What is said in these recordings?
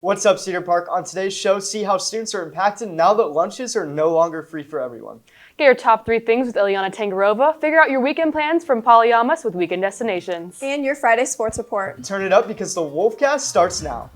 What's up, Cedar Park? On today's show, see how students are impacted now that lunches are no longer free for everyone. Get your top 3 things with Ileana Tangarova. Figure out your weekend plans from Polyamas with Weekend Destinations. And your Friday sports report. Turn it up because the Wolfcast starts now.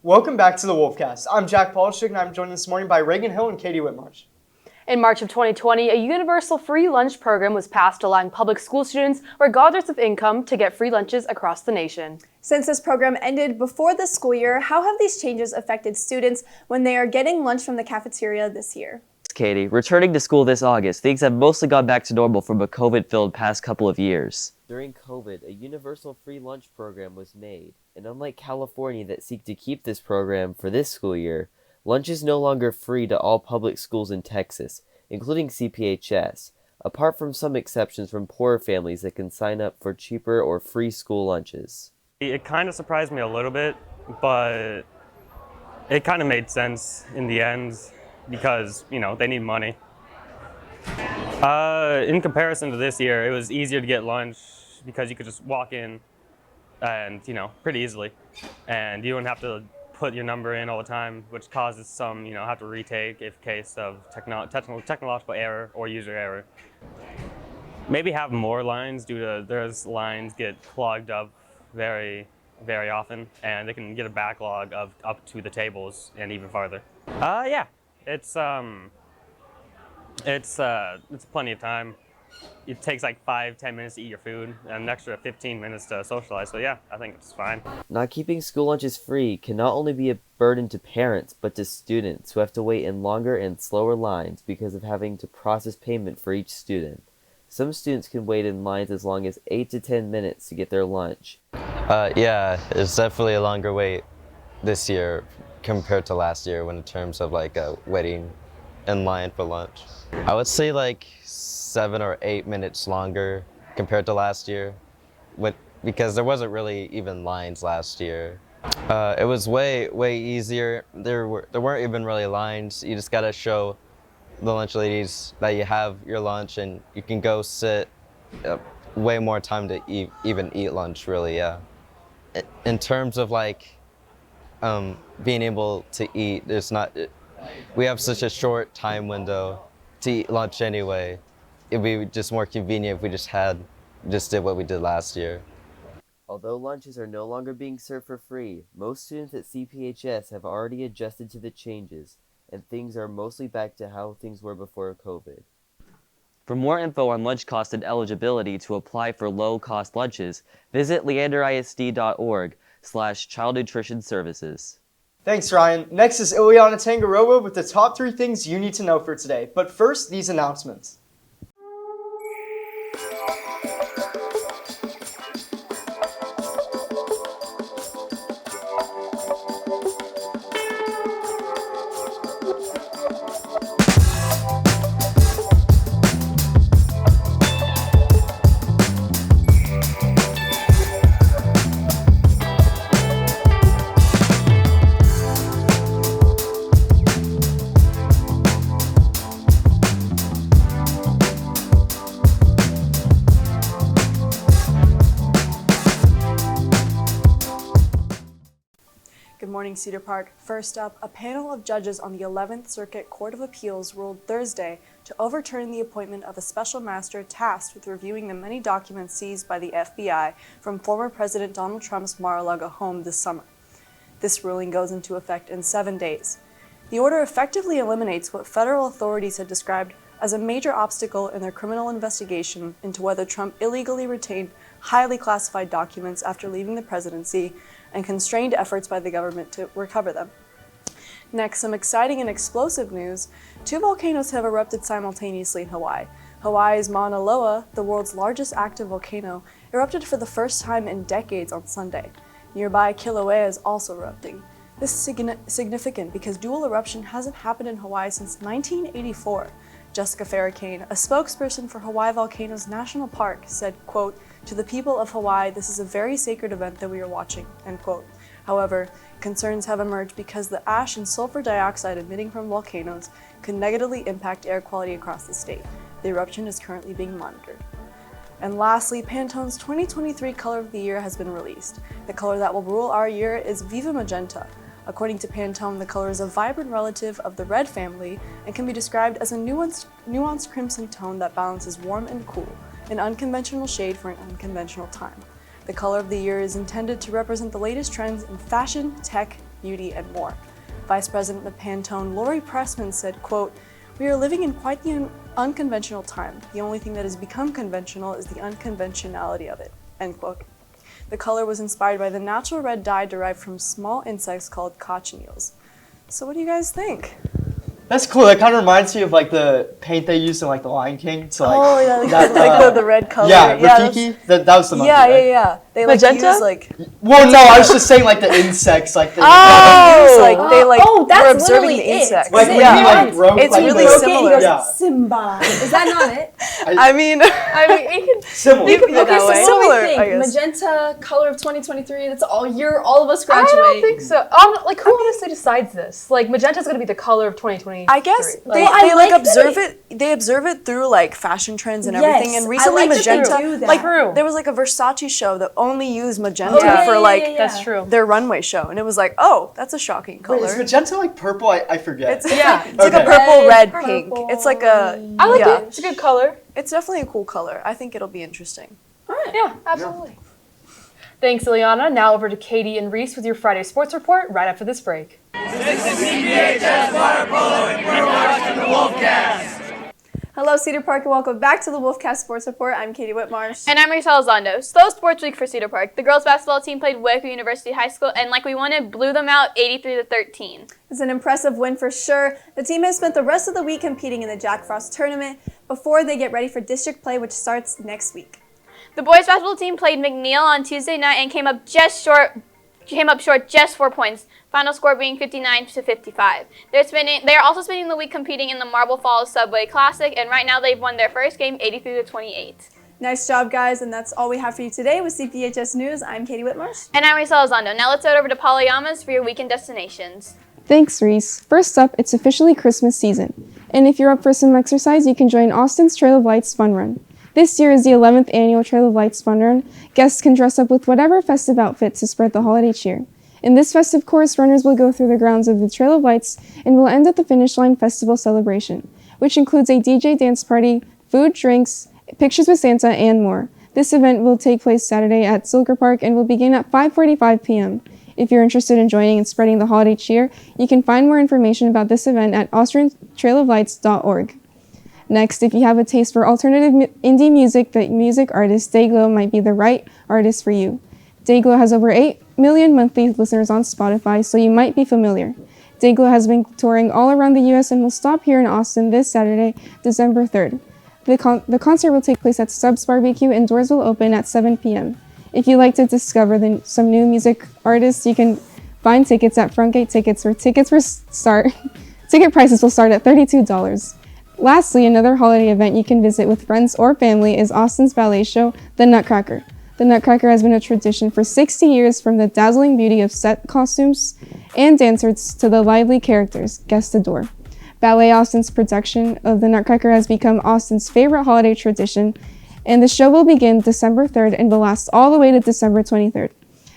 Welcome back to the Wolfcast. I'm Jack Polishuk, and I'm joined this morning by Reagan Hill and Katie Whitmarsh. In March of 2020, a universal free lunch program was passed, allowing public school students, regardless of income, to get free lunches across the nation. Since this program ended before the school year, how have these changes affected students when they are getting lunch from the cafeteria this year? Katie, returning to school this August, things have mostly gone back to normal from a COVID-filled past couple of years. During COVID, a universal free lunch program was made, and unlike California that seek to keep this program for this school year, lunch is no longer free to all public schools in Texas, including CPHS, apart from some exceptions from poorer families that can sign up for cheaper or free school lunches. It kind of surprised me a little bit, but it kind of made sense in the end because, they need money. In comparison to this year, it was easier to get lunch because you could just walk in and, pretty easily. And you don't have to put your number in all the time, which causes some, have to retake in case of technological error or user error. Maybe have more lines due to those lines get clogged up very, very often, and they can get a backlog of up to the tables and even farther. Yeah, it's plenty of time. It takes like 5-10 minutes to eat your food and an extra 15 minutes to socialize. So yeah, I think it's fine. Not keeping school lunches free can not only be a burden to parents, but to students who have to wait in longer and slower lines because of having to process payment for each student. Some students can wait in lines as long as 8 to 10 minutes to get their lunch. Yeah, it's definitely a longer wait this year compared to last year in terms of waiting in line for lunch. I would say 7 or 8 minutes longer compared to last year, because there wasn't really even lines last year. It was way easier. There weren't even really lines. You just gotta show the lunch ladies that you have your lunch, and you can go sit. Way more time to even eat lunch, really. Yeah. In terms of being able to eat, we have such a short time window to eat lunch anyway. It'd be just more convenient if we just did what we did last year. Although lunches are no longer being served for free, most students at CPHS have already adjusted to the changes, and things are mostly back to how things were before COVID. For more info on lunch cost and eligibility to apply for low-cost lunches, visit leanderisd.org/child nutrition services. Thanks, Ryan. Next is Ileana Tangarova with the top 3 things you need to know for today. But first, these announcements. Good morning, Cedar Park. First up, a panel of judges on the 11th Circuit Court of Appeals ruled Thursday to overturn the appointment of a special master tasked with reviewing the many documents seized by the FBI from former President Donald Trump's Mar-a-Lago home this summer. This ruling goes into effect in 7 days. The order effectively eliminates what federal authorities had described as a major obstacle in their criminal investigation into whether Trump illegally retained highly classified documents after leaving the presidency and constrained efforts by the government to recover them. Next, some exciting and explosive news. 2 volcanoes have erupted simultaneously in Hawaii. Hawaii's Mauna Loa, the world's largest active volcano, erupted for the first time in decades on Sunday. Nearby, Kilauea is also erupting. This is significant because dual eruption hasn't happened in Hawaii since 1984. Jessica Farrakane, a spokesperson for Hawaii Volcanoes National Park, said, quote, "To the people of Hawaii, this is a very sacred event that we are watching," end quote. However, concerns have emerged because the ash and sulfur dioxide emitting from volcanoes could negatively impact air quality across the state. The eruption is currently being monitored. And lastly, Pantone's 2023 Color of the Year has been released. The color that will rule our year is Viva Magenta. According to Pantone, the color is a vibrant relative of the red family and can be described as a nuanced crimson tone that balances warm and cool, an unconventional shade for an unconventional time. The color of the year is intended to represent the latest trends in fashion, tech, beauty, and more. Vice President of Pantone, Lori Pressman, said, quote, "We are living in quite the unconventional time. The only thing that has become conventional is the unconventionality of it," end quote. The color was inspired by the natural red dye derived from small insects called cochineals. So what do you guys think? That's cool. That kind of reminds me of like the paint they used in like the Lion King. To, like, Oh yeah, like, that, the red color. yeah, that's- Rafiki. That was the monkey. yeah, right? yeah. They like Magenta? use like Well, no, I was just saying like the insects, like the they like Oh, that's were observing literally the it. insects. like Is when it he not? like broke It's like really the, similar. He goes, Yeah. Simba. Is that not it? I mean, I mean, you can Similar. You can that Okay, so way. what Similar, do we I think? guess. Magenta, color of 2023. That's all all of us I graduate. don't think so. Like, who honestly decides this? Like, magenta's gonna be the color of 2020. I guess they I like like observe that it. They observe it through like fashion trends and Yes, everything. And I recently, like that they magenta, do that. like True. there was like a Versace show that only used magenta Oh, yeah, for yeah, like yeah, yeah. That's true. their runway show, and it was like, oh, that's a shocking color. Wait, is magenta like purple? I forget. It's Yeah. it's like a Okay. purple, red, Red, pink. purple. It's like a I like yeah. it. It's a good color. It's definitely a cool color. I think it'll be interesting. Yeah, absolutely. Thanks, Ileana. Now over to Katie and Reese with your Friday Sports Report right after this break. Hello, Cedar Park, and welcome back to the Wolfcast Sports Report. I'm Katie Whitmarsh. And I'm Marisa Elizondo. Slow sports week for Cedar Park. The girls basketball team played Waco University High School and, like we wanted, blew them out 83-13. It's an impressive win for sure. The team has spent the rest of the week competing in the Jack Frost tournament before they get ready for district play, which starts next week. The boys basketball team played McNeil on Tuesday night and came up short just 4 points. Final score being 59-55. They're also spending the week competing in the Marble Falls Subway Classic, and right now they've won their first game 83-28. Nice job, guys, and that's all we have for you today with CPHS News. I'm Katie Whitmarsh. And I'm Marisa Elizondo. Now let's head over to Polyama's for your weekend destinations. Thanks, Reese. First up, it's officially Christmas season. And if you're up for some exercise, you can join Austin's Trail of Lights Fun Run. This year is the 11th annual Trail of Lights Fun Run. Guests can dress up with whatever festive outfit to spread the holiday cheer. In this festive course, runners will go through the grounds of the Trail of Lights and will end at the Finish Line Festival celebration, which includes a DJ dance party, food, drinks, pictures with Santa, and more. This event will take place Saturday at Silker Park and will begin at 5:45 p.m. If you're interested in joining and spreading the holiday cheer, you can find more information about this event at austriantrailoflights.org. Next, if you have a taste for alternative indie music, the music artist Dayglow might be the right artist for you. Dayglow has over 8 million monthly listeners on Spotify, so you might be familiar. Dayglow has been touring all around the U.S. and will stop here in Austin this Saturday, December 3rd. The concert will take place at Stubbs Barbecue and doors will open at 7 p.m. If you'd like to discover some new music artists, you can find tickets at Frontgate Tickets, where ticket prices will start at $32. Lastly, another holiday event you can visit with friends or family is Austin's ballet show, The Nutcracker. The Nutcracker has been a tradition for 60 years, from the dazzling beauty of set costumes and dancers to the lively characters guests adore. Ballet Austin's production of The Nutcracker has become Austin's favorite holiday tradition, and the show will begin December 3rd and will last all the way to December 23rd.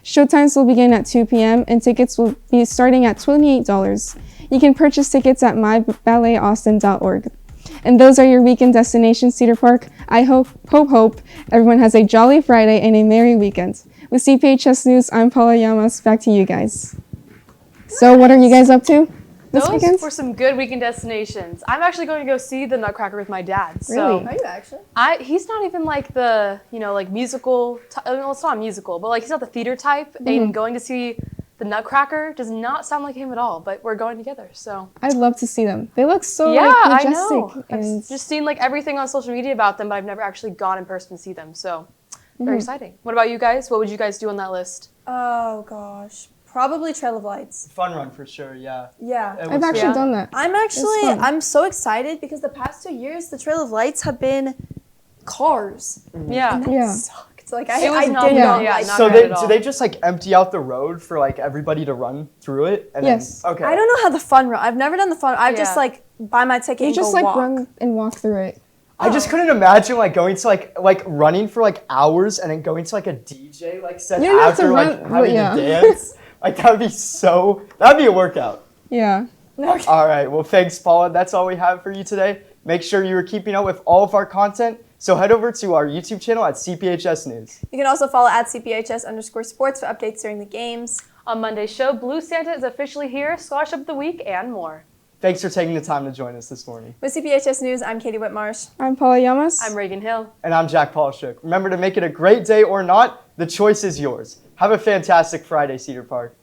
Showtimes will begin at 2 p.m. and tickets will be starting at $28. You can purchase tickets at myballetaustin.org. And those are your weekend destinations, Cedar Park. I hope everyone has a jolly Friday and a merry weekend. With CPHS News, I'm Paula Llamas. Back to you guys. So what are you guys up to this Those weekend? were some good weekend destinations. I'm actually going to go see the Nutcracker with my dad. So Really? Are you actually? he's not even like the, like musical, well, it's not musical, but like he's not the theater type. Mm-hmm. And going to see the Nutcracker does not sound like him at all, but we're going together, so. I'd love to see them. They look so Yeah, like, I majestic. know. And I've just seen like everything on social media about them, but I've never actually gone in person to see them, so Mm-hmm. very exciting. What about you guys? What would you guys do on that list? Oh, gosh. Probably Trail of Lights. Fun run for sure, yeah. Yeah. It I've was actually Yeah. done that. I'm fun. so excited because the past 2 years, the Trail of Lights have been cars. Yeah. And that Yeah. sucked. Like, It was I not did good. not Yeah, like not So good they at all. do they just like empty out the road for like everybody to run through it? And Yes. Then, okay. I don't know how the fun run. I've never done the fun. I've just Yeah. like buy my ticket You and just go like walk. run and walk through it. I just couldn't imagine like going to like running for like hours and then going to like a DJ like set You don't have to after like run, but having yeah. to dance. Like that'd be a workout. Yeah. All right. Well, thanks, Paula. That's all we have for you today. Make sure you are keeping up with all of our content. So head over to our YouTube channel at CPHS News. You can also follow at CPHS_sports for updates during the games. On Monday's show, Blue Santa is officially here, Scholarship of the Week, and more. Thanks for taking the time to join us this morning. With CPHS News, I'm Katie Whitmarsh. I'm Paula Yamas. I'm Reagan Hill. And I'm Jack Polishuk. Remember to make it a great day or not, the choice is yours. Have a fantastic Friday, Cedar Park.